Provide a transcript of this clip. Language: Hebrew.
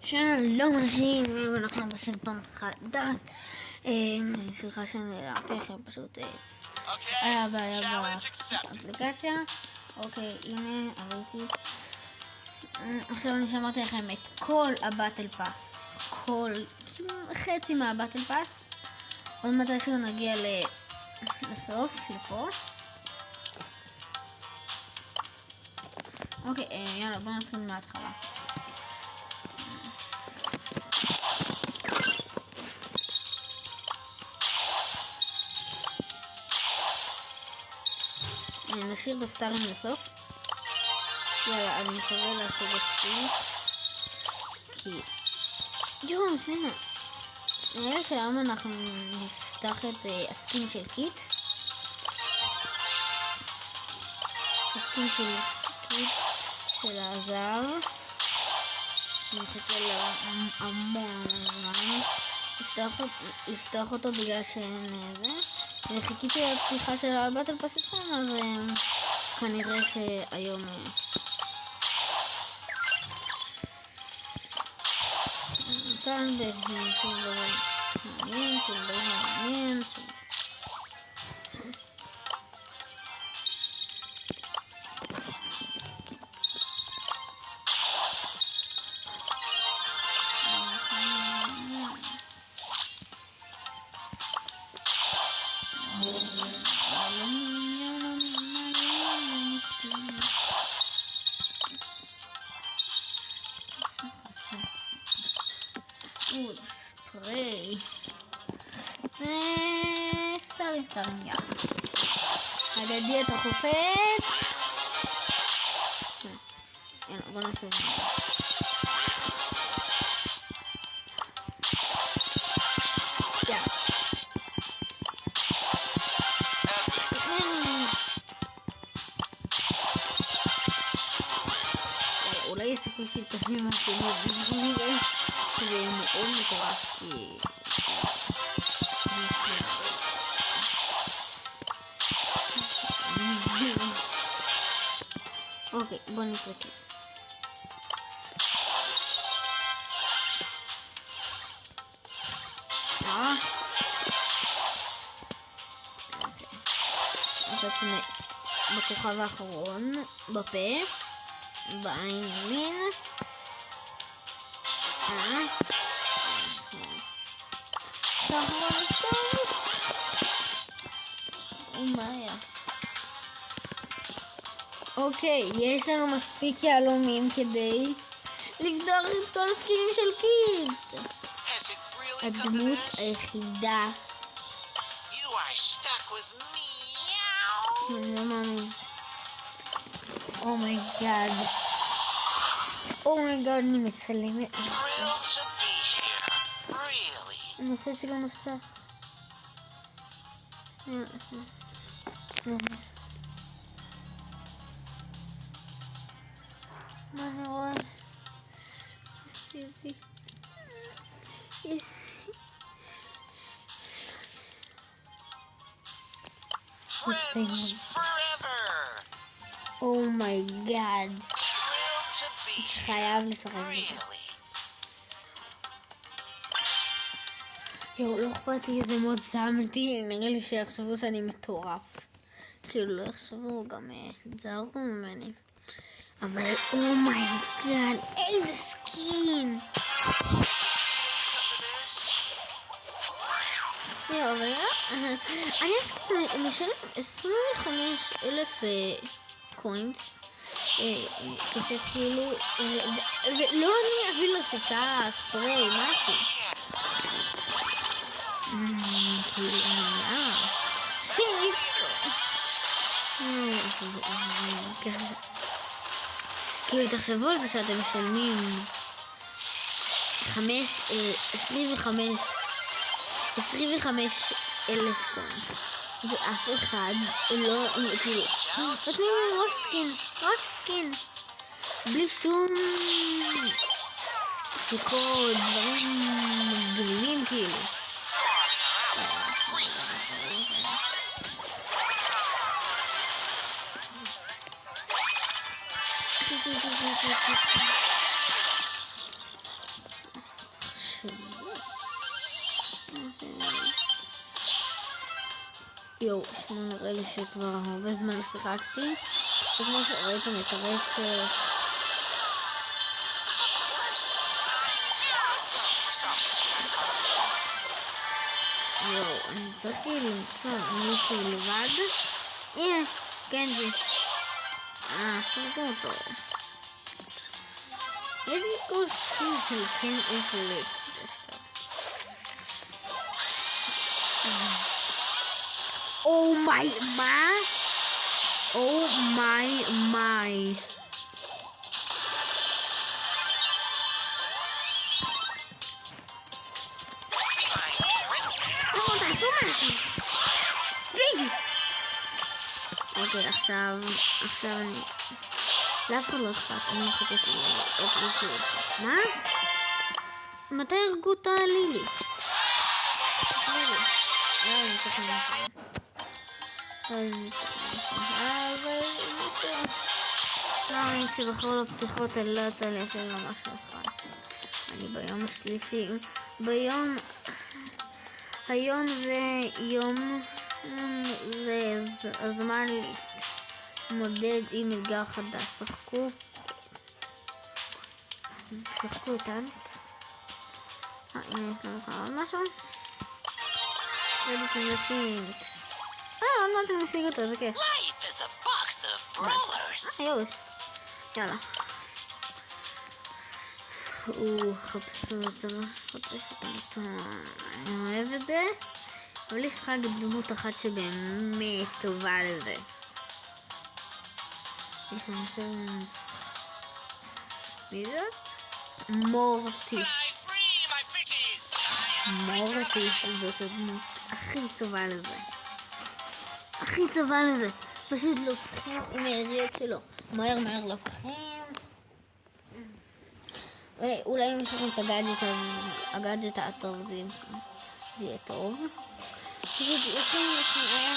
שלום אנשים, אנחנו בסרטון חדש. סליחה שנעלמתי לכם, פשוט היה בעיה באפליקציה. אוקיי, הנה עליתי. עכשיו אני שמרתי לכם את כל הבטל פאס, חצי מהבטל פאס. עוד מתישהו נגיע לסוף, לפה. אוקיי, יאללה, בוא נתחיל מההתחלה. נשאיר את הסטארים לסוף. יאללה, אני מקווה לעשות את זה. כי... יואו, שנייה. נראה לי שהיום אנחנו נפתח את הסקין של קיט. הסקין של קיט של הזהב. אני מחכה להמון זמן לפתוח אותו בגלל שאין זה. וחיכיתי לפתיחה של הבטל פאס איתכם, אז כנראה שהיום כאן שום דבר מעניין, ספרי סטארים, יאללה. הגדי את החופת. יאללה, בוא נעשה את זה. יאללה. אולי יש סיכוי שיתקדמי מהשני, נראה שזה מאוד מטורף, כי... אוקיי, בוא נתרקד. בעצם בכוכב האחרון, בפה, בעין ימין. אוקיי, יש לנו מספיק יהלומים כדי לפתוח את כל הסקינים של קיט. הדמות היחידה. אני לא מאמין. אומייגאד, אני מצלמת. אני עושה את זה למסך. שנייה. מה אני רואה? אומייגאד, חייב לשחק בזה. יואו, לא אכפת לי איזה מוד שמתי, נראה לי שיחשבו שאני מטורף. כאילו לא יחשבו, גם יתזהרו ממני. אבל אומייגאד, איזה סקין! יואו, אבל אני משלם 25,000 קוינט כסף כאילו, ולא אני אביא לו סיכה, ספרי, משהו. כאילו, כאילו, תחשבו על זה שאתם משלמים 25,000 קוינט ואף אחד לא, כאילו, נותנים לי רק סקין בלי שום סיכות, דברים מגניבים כאילו. יואו, נראה לי שכבר הרבה זמן לא שיחקתי. וכמו שראיתם את הרצף. יואו, אני צריכתי למצוא מישהו לבד. הנה, גנג'י. חלקו אותו. יש לי כל סכין של כן איפולט. Oh my, מה? Oh my. תעשו משהו. ג'יג'י. אוקיי, עכשיו אני... לאף אחד לא אכפת, אני מחכה שיהיה. מה? מתי הרגו אותה לילי? אני צריך לנסות. אני שבכל הפתיחות אני לא יצא לי אפילו ממש אחד. אני ביום השלישי. היום זה יום... זה הזמן להתמודד עם אתגר חדש. שחקו איתן. הנה יש לנו כאן עוד משהו. רדיטים לפיניקס. עוד מעט אני משיג אותו, זה כיף. יואש. יאללה. חפשו את המתון. אני אוהב את זה. אבל יש רק דמות אחת שבאמת טובה לזה. מי זאת? מורטיס. מורטיס זאת הדמות הכי טובה לזה. פשוט לוקחים עם היריות שלו. מהר לוקחים. ואולי אם יש לכם את הגאדג'ט הטוב זה יהיה טוב. פשוט לוקחים לשנייה